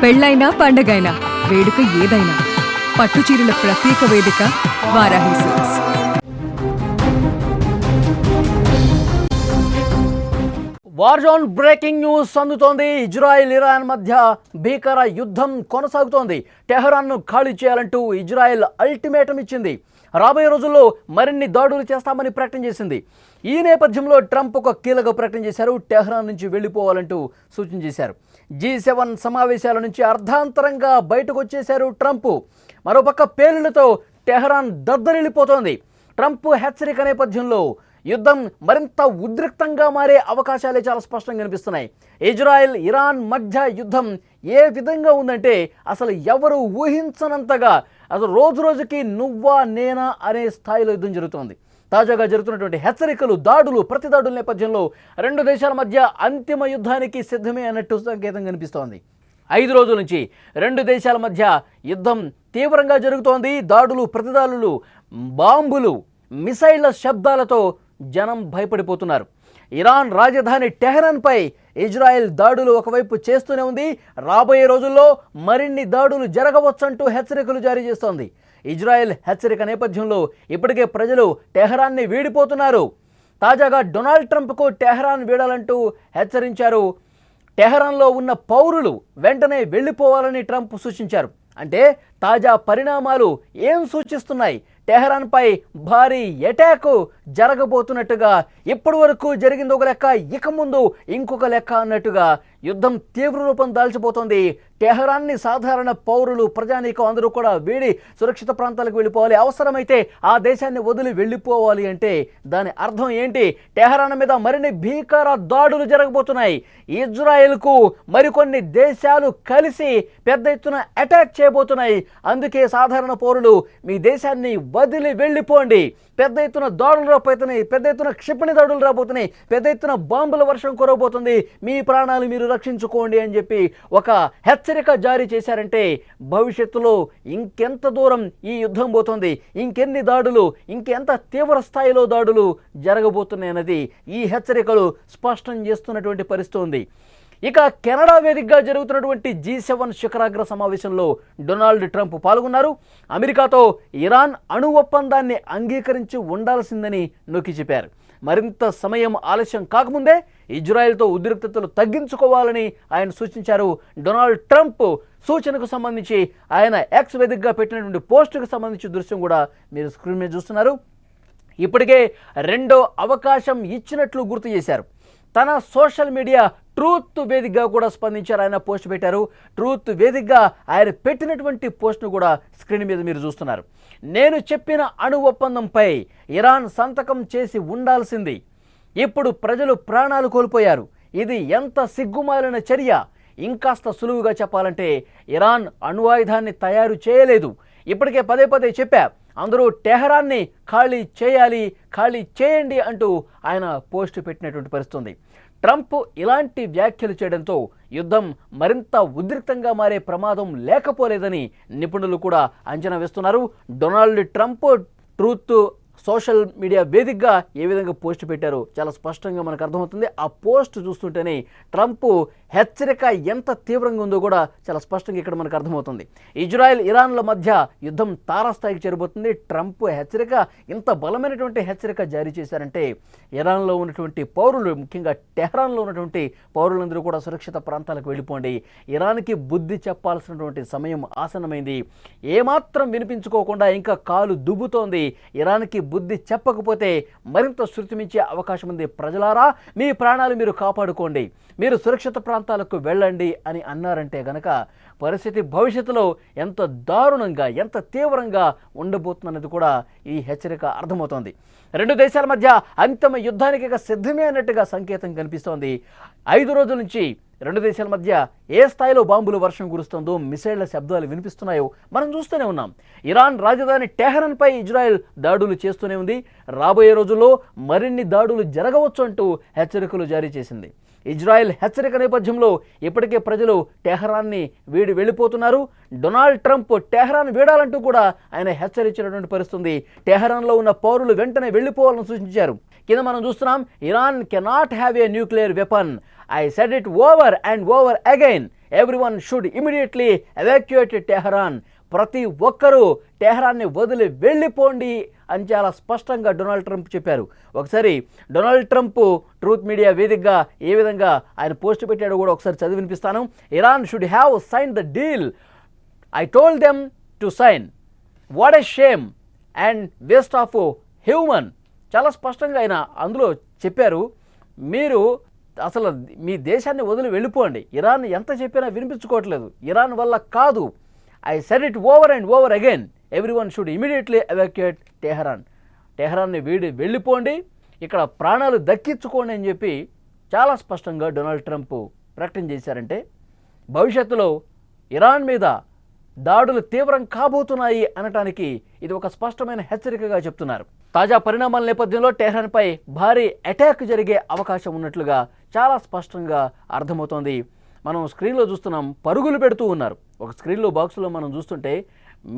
పెళ్ళైనా పండగైనా వేడుక ఏదైనా పట్టుచీరల ప్రత్యేక వేదిక Varahi silks. War zone breaking news అందుతోంది. ఇజ్రాయెల్ ఇరాన్ మధ్య భీకర యుద్ధం కొనసాగుతోంది. టెహరాన్ను ఖాళీ చేయాలంటూ ఇజ్రాయెల్ అల్టిమేటం ఇచ్చింది. రాబోయే రోజుల్లో మరిన్ని దాడులు చేస్తామని ప్రకటన చేసింది. ఈ నేపథ్యంలో ట్రంప్ ఒక కీలక ప్రకటన చేశారు. టెహరాన్ నుంచి వెళ్ళిపోవాలంటూ సూచన చేశారు. G7 సమావేశాల నుంచి అర్ధాంతరంగా బయటకు వచ్చేశారు ట్రంప్. మరోపక్క పేలుళ్లతో టెహరాన్ దద్దరిల్లిపోతోంది. ట్రంప్ హెచ్చరిక నేపథ్యంలో యుద్ధం మరింత ఉద్రిక్తంగా మారే అవకాశాలే చాలా స్పష్టంగా కనిపిస్తున్నాయి. ఇజ్రాయెల్ ఇరాన్ మధ్య యుద్ధం ఏ విధంగా ఉందంటే అసలు ఎవరు ఊహించనంతగా అసలు రోజు రోజుకి నువ్వా నేనా అనే స్థాయిలో యుద్ధం జరుగుతోంది. తాజాగా జరుగుతున్నటువంటి హెచ్చరికలు, దాడులు, ప్రతిదాడుల నేపథ్యంలో రెండు దేశాల మధ్య అంతిమ యుద్ధానికి సిద్ధమే అన్నట్టు సంకేతం కనిపిస్తోంది. 5 రోజుల నుంచి రెండు దేశాల మధ్య యుద్ధం తీవ్రంగా జరుగుతోంది. దాడులు, ప్రతిదాడులు, బాంబులు, మిసైళ్ల శబ్దాలతో జనం భయపడిపోతున్నారు. ఇరాన్ రాజధాని టెహరాన్పై ఇజ్రాయెల్ దాడులు ఒకవైపు చేస్తూనే ఉంది. రాబోయే రోజుల్లో మరిన్ని దాడులు జరగవచ్చంటూ హెచ్చరికలు జారీ చేస్తోంది. ఇజ్రాయెల్ హెచ్చరిక నేపథ్యంలో ఇప్పటికే ప్రజలు టెహరాన్ని వీడిపోతున్నారు. తాజాగా డొనాల్డ్ ట్రంప్కు టెహరాన్ వీడాలంటూ హెచ్చరించారు. టెహరాన్లో ఉన్న పౌరులు వెంటనే వెళ్ళిపోవాలని ట్రంప్ సూచించారు. అంటే తాజా పరిణామాలు ఏం సూచిస్తున్నాయి? టెహరాన్పై భారీ అటాక్ జరగబోతున్నట్టుగా, ఇప్పటి వరకు జరిగింది ఒక లెక్క, ఇక ముందు ఇంకొక లెక్క అన్నట్టుగా యుద్ధం తీవ్ర రూపం దాల్చిపోతుంది. టెహరాన్ని సాధారణ పౌరులు, ప్రజానీకం అందరూ కూడా వీడి సురక్షిత ప్రాంతాలకు వెళ్ళిపోవాలి. అవసరమైతే ఆ దేశాన్ని వదిలి వెళ్ళిపోవాలి. అంటే దాని అర్థం ఏంటి? టెహరాన్ మీద మరిన్ని భీకర దాడులు జరగబోతున్నాయి. ఇజ్రాయెల్కు మరికొన్ని దేశాలు కలిసి పెద్ద ఎత్తున అటాక్ చేయబోతున్నాయి. అందుకే సాధారణ పౌరులు మీ దేశాన్ని వదిలి వెళ్ళిపోండి. పెద్ద ఎత్తున దాడులు రాబోతున్నాయి, పెద్ద ఎత్తున క్షిపణి దాడులు రాబోతున్నాయి, పెద్ద ఎత్తున బాంబుల వర్షం కురవబోతుంది. మీ ప్రాణాలు మీరు రక్షించుకోండి అని చెప్పి ఒక హెచ్చరిక జారీ చేశారంటే భవిష్యత్తులో ఇంకెంత దూరం ఈ యుద్ధం పోతుంది, ఇంకెన్ని దాడులు, ఇంకెంత తీవ్ర స్థాయిలో దాడులు జరగబోతున్నాయి అన్నది ఈ హెచ్చరికలు స్పష్టం చేస్తున్నటువంటి పరిస్థితి ఉంది. ఇక కెనడా వేదికగా జరుగుతున్నటువంటి G7 శిఖరాగ్ర సమావేశంలో డొనాల్డ్ ట్రంప్ పాల్గొన్నారు. అమెరికాతో ఇరాన్ అణు ఒప్పందాన్ని అంగీకరించి ఉండాల్సిందని నొక్కి చెప్పారు. మరింత సమయం ఆలస్యం కాకముందే ఇజ్రాయెల్తో ఉద్రిక్తతలు తగ్గించుకోవాలని ఆయన సూచించారు. డొనాల్డ్ ట్రంప్ సూచనకు సంబంధించి ఆయన ఎక్స్ వేదికగా పెట్టినటువంటి పోస్టుకు సంబంధించి దృశ్యం కూడా మీరు స్క్రీన్ మీద చూస్తున్నారు. ఇప్పటికే రెండో అవకాశం ఇచ్చినట్లు గుర్తు చేశారు. తన సోషల్ మీడియా ట్రూత్ వేదికగా కూడా స్పందించారు. ఆయన పోస్ట్ పెట్టారు. ట్రూత్ వేదికగా ఆయన పెట్టినటువంటి పోస్ట్ను కూడా స్క్రీన్ మీద మీరు చూస్తున్నారు. నేను చెప్పిన అణు ఒప్పందంపై ఇరాన్ సంతకం చేసి ఉండాల్సింది. ఇప్పుడు ప్రజలు ప్రాణాలు కోల్పోయారు. ఇది ఎంత సిగ్గుమాలిన చర్య. ఇంకాస్త సులువుగా చెప్పాలంటే ఇరాన్ అణ్వాయుధాన్ని తయారు చేయలేదు. ఇప్పటికే పదే పదే చెప్పా, అందరూ టెహరాన్ని ఖాళీ చేయాలి, ఖాళీ చేయండి అంటూ ఆయన పోస్ట్ పెట్టినటువంటి పరిస్థితి. ట్రంప్ ఇలాంటి వ్యాఖ్యలు చేయడంతో యుద్ధం మరింత ఉద్రిక్తంగా మారే ప్రమాదం లేకపోలేదని నిపుణులు కూడా అంచనా వేస్తున్నారు. Donald Trump truth social media వేదికగా ఏ విధంగా పోస్ట్ పెట్టారో చాలా స్పష్టంగా మనకు అర్థమవుతుంది. ఆ పోస్ట్ చూస్తుంటేనే ట్రంప్ హెచ్చరిక ఎంత తీవ్రంగా ఉందో కూడా చాలా స్పష్టంగా ఇక్కడ మనకు అర్థమవుతుంది. ఇజ్రాయెల్ ఇరాన్ల మధ్య యుద్ధం తారాస్థాయికి చేరబోతుంది. ట్రంప్ హెచ్చరిక ఇంత బలమైనటువంటి హెచ్చరిక జారీ చేశారంటే ఇరాన్లో ఉన్నటువంటి పౌరులు, ముఖ్యంగా టెహరాన్లో ఉన్నటువంటి పౌరులందరూ కూడా సురక్షిత ప్రాంతాలకు వెళ్ళిపోండి. ఇరాన్కి బుద్ధి చెప్పాల్సినటువంటి సమయం ఆసన్నమైంది. ఏమాత్రం వినిపించుకోకుండా ఇంకా కాలు దుబ్బుతోంది. ఇరాన్కి బుద్ధి చెప్పకపోతే మరింత శృతిమించే అవకాశం ఉంది. ప్రజలారా, మీ ప్రాణాలు మీరు కాపాడుకోండి, మీరు సురక్షిత ప్రాంతాలకు వెళ్ళండి అని అన్నారంటే గనక పరిస్థితి భవిష్యత్తులో ఎంత దారుణంగా, ఎంత తీవ్రంగా ఉండబోతున్నది కూడా ఈ హెచ్చరిక అర్థమవుతోంది. రెండు దేశాల మధ్య అంతిమ యుద్ధానికి సిద్ధమే అన్నట్టుగా సంకేతం కనిపిస్తోంది. 5 రోజుల నుంచి రెండు దేశాల మధ్య ఏ స్థాయిలో బాంబులు వర్షం కురుస్తుందో, మిసైళ్ల శబ్దాలు వినిపిస్తున్నాయో మనం చూస్తూనే ఉన్నాం. ఇరాన్ రాజధాని టెహరాన్పై ఇజ్రాయెల్ దాడులు చేస్తూనే ఉంది. రాబోయే రోజుల్లో మరిన్ని దాడులు జరగవచ్చు అంటూ హెచ్చరికలు జారీ చేసింది. ఇజ్రాయెల్ హెచ్చరిక నేపథ్యంలో ఇప్పటికే ప్రజలు టెహరాన్ని వెళ్ళిపోతున్నారు. డొనాల్డ్ ట్రంప్ టెహరాన్ వీడాలంటూ కూడా ఆయన హెచ్చరించినటువంటి పరిస్థితి. టెహరాన్లో ఉన్న పౌరులు వెంటనే వెళ్ళిపోవాలని సూచించారు. కింద మనం చూస్తున్నాం, Iran cannot have a nuclear weapon. I said it over and over again. Everyone should immediately evacuate Tehran. ప్రతి ఒక్కరూ టెహరాన్ని వదిలి వెళ్ళిపోండి అని చాలా స్పష్టంగా డొనాల్డ్ ట్రంప్ చెప్పారు. ఒకసారి డొనాల్డ్ ట్రంప్ ట్రూత్ మీడియా వేదికగా ఏ విధంగా ఆయన పోస్ట్ పెట్టాడో కూడా ఒకసారి చదివి వినిపిస్తాను. Iran should have sign the deal. I told them to sign. What a shame and waste of human. చాలా స్పష్టంగా ఆయన అందులో చెప్పారు, మీరు అసలు మీ దేశాన్ని వదిలి వెళ్ళిపోండి. ఇరాన్ ఎంత చెప్పినా వినిపించుకోవట్లేదు. ఇరాన్ వల్ల కాదు. I said it over and over again. Everyone should immediately evacuate Tehran. టెహరాన్ని వెళ్ళిపోండి, ఇక్కడ ప్రాణాలు దక్కించుకోండి అని చెప్పి చాలా స్పష్టంగా డొనాల్డ్ ట్రంప్ ప్రకటన చేశారంటే భవిష్యత్తులో ఇరాన్ మీద దాడులు తీవ్రం కాబోతున్నాయి అనటానికి ఇది ఒక స్పష్టమైన హెచ్చరికగా చెప్తున్నారు. తాజా పరిణామాల నేపథ్యంలో టెహరాన్పై భారీ అటాక్ జరిగే అవకాశం ఉన్నట్లుగా చాలా స్పష్టంగా అర్థమవుతోంది. మనం స్క్రీన్లో చూస్తున్నాం, పరుగులు పెడుతూ ఉన్నారు. ఒక స్క్రీన్లో బాక్సులో మనం చూస్తుంటే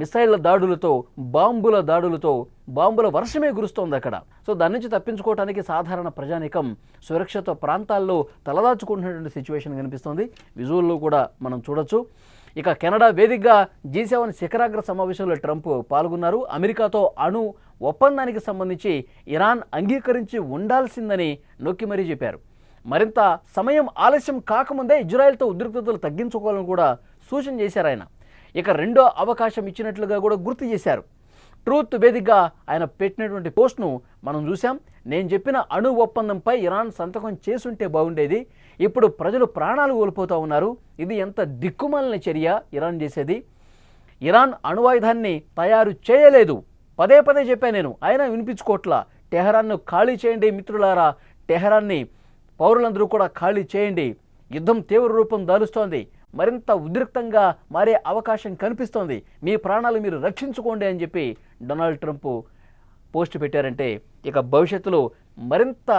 మిసైళ్ల దాడులతో, బాంబుల దాడులతో బాంబుల వర్షమే కురుస్తోంది అక్కడ. సో దాని నుంచి తప్పించుకోవడానికి సాధారణ ప్రజానీకం సురక్షిత ప్రాంతాల్లో తలదాచుకుంటున్నటువంటి సిచ్యువేషన్ కనిపిస్తోంది. విజువల్లో కూడా మనం చూడొచ్చు. ఇక కెనడా వేదికగా G7 శిఖరాగ్ర సమావేశంలో ట్రంప్ పాల్గొన్నారు. అమెరికాతో అణు ఒప్పందానికి సంబంధించి ఇరాన్ అంగీకరించి ఉండాల్సిందని నొక్కి మరీ చెప్పారు. మరింత సమయం ఆలస్యం కాకముందే ఇజ్రాయెల్తో ఉద్రిక్తతలు తగ్గించుకోవాలని కూడా సూచన చేశారు ఆయన. ఇక రెండో అవకాశం ఇచ్చినట్లుగా కూడా గుర్తు చేశారు. ట్రూత్ వేదికగా ఆయన పెట్టినటువంటి పోస్ట్ను మనం చూసాం. నేను చెప్పిన అణు ఒప్పందంపై ఇరాన్ సంతకం చేసుంటే బాగుండేది. ఇప్పుడు ప్రజలు ప్రాణాలు కోల్పోతూ ఉన్నారు. ఇది ఎంత దిక్కుమాలిన చర్య ఇరాన్ చేసేది. ఇరాన్ అణువాయుధాన్ని తయారు చేయలేదు. పదే పదే చెప్పాను నేను, అయినా వినిపించుకోవట్లా. టెహరాన్ను ఖాళీ చేయండి మిత్రులారా. టెహరాన్ని పౌరులందరూ కూడా ఖాళీ చేయండి. యుద్ధం తీవ్ర రూపం దాలుస్తోంది. మరింత ఉద్రిక్తంగా మారే అవకాశం కనిపిస్తోంది. మీ ప్రాణాలు మీరు రక్షించుకోండి అని చెప్పి డొనాల్డ్ ట్రంప్ పోస్ట్ పెట్టారంటే ఇక భవిష్యత్తులో మరింత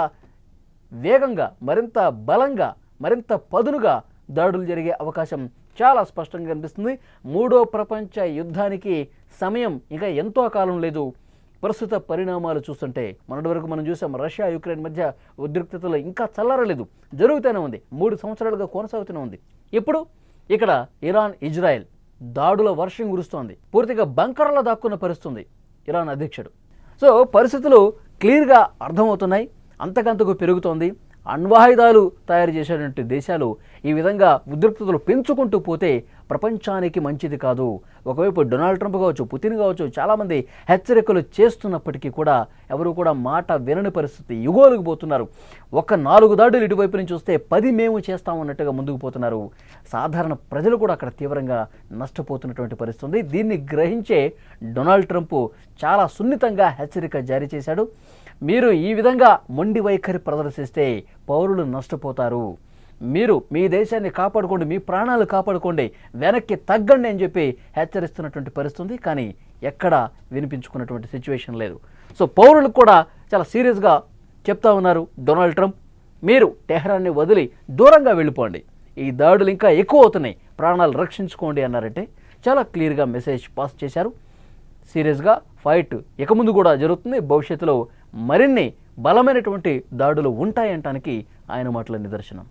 వేగంగా, మరింత బలంగా, మరింత పదునుగా దాడులు జరిగే అవకాశం చాలా స్పష్టంగా కనిపిస్తుంది. మూడో ప్రపంచ యుద్ధానికి సమయం ఇంకా ఎంతో కాలం లేదు. ప్రస్తుత పరిణామాలు చూస్తుంటే మొన్నటి వరకు మనం చూసాం, రష్యా యుక్రెయిన్ మధ్య ఉద్రిక్తతలు ఇంకా చల్లారలేదు, జరుగుతూనే ఉంది. 3 సంవత్సరాలుగా కొనసాగుతూనే ఉంది. ఇప్పుడు ఇక్కడ ఇరాన్ ఇజ్రాయెల్ దాడుల వర్షం కురుస్తోంది. పూర్తిగా బంకర్లో దాక్కున్న పరిస్థితుంది ఇరాన్ అధ్యక్షుడు. సో పరిస్థితులు క్లియర్గా అర్థమవుతున్నాయి. అంతకంతకు పెరుగుతోంది. అణ్వాయుధాలు తయారు చేసేటువంటి దేశాలు ఈ విధంగా ఉద్రిక్తతలు పెంచుకుంటూ పోతే ప్రపంచానికి మంచిది కాదు. ఒకవైపు డొనాల్డ్ ట్రంప్ కావచ్చు, పుతిన్ కావచ్చు, చాలామంది హెచ్చరికలు చేస్తున్నప్పటికీ కూడా ఎవరు కూడా మాట వినని పరిస్థితి. యుగోలకు పోతున్నారు. ఒక 4 దాడులు ఇటువైపు నుంచి వస్తే 10 మేము చేస్తామన్నట్టుగా ముందుకు పోతున్నారు. సాధారణ ప్రజలు కూడా అక్కడ తీవ్రంగా నష్టపోతున్నటువంటి పరిస్థితి ఉంది. దీన్ని గ్రహించే డొనాల్డ్ ట్రంప్ చాలా సున్నితంగా హెచ్చరిక జారీ చేశాడు. మీరు ఈ విధంగా మొండి వైఖరి ప్రదర్శిస్తే పౌరులు నష్టపోతారు. మీరు మీ దేశాన్ని కాపాడుకోండి, మీ ప్రాణాలు కాపాడుకోండి, వెనక్కి తగ్గండి అని చెప్పి హెచ్చరిస్తున్నటువంటి పరిస్థితి. కానీ ఎక్కడా వినిపించుకున్నటువంటి సిచ్యువేషన్ లేదు. సో పౌరులకు కూడా చాలా సీరియస్గా చెప్తా ఉన్నారు డొనాల్డ్ ట్రంప్, మీరు టెహరాన్ని వదిలి దూరంగా వెళ్ళిపోండి, ఈ దాడులు ఇంకా ఎక్కువ అవుతున్నాయి, ప్రాణాలు రక్షించుకోండి అన్నారంటే చాలా క్లియర్గా మెసేజ్ పాస్ చేశారు. సీరియస్గా ఫైట్ ఇక ముందు కూడా జరుగుతుంది. భవిష్యత్తులో మరిన్ని బలమైనటువంటి దాడులు ఉంటాయంటానికి ఆయన మాటల నిదర్శనం.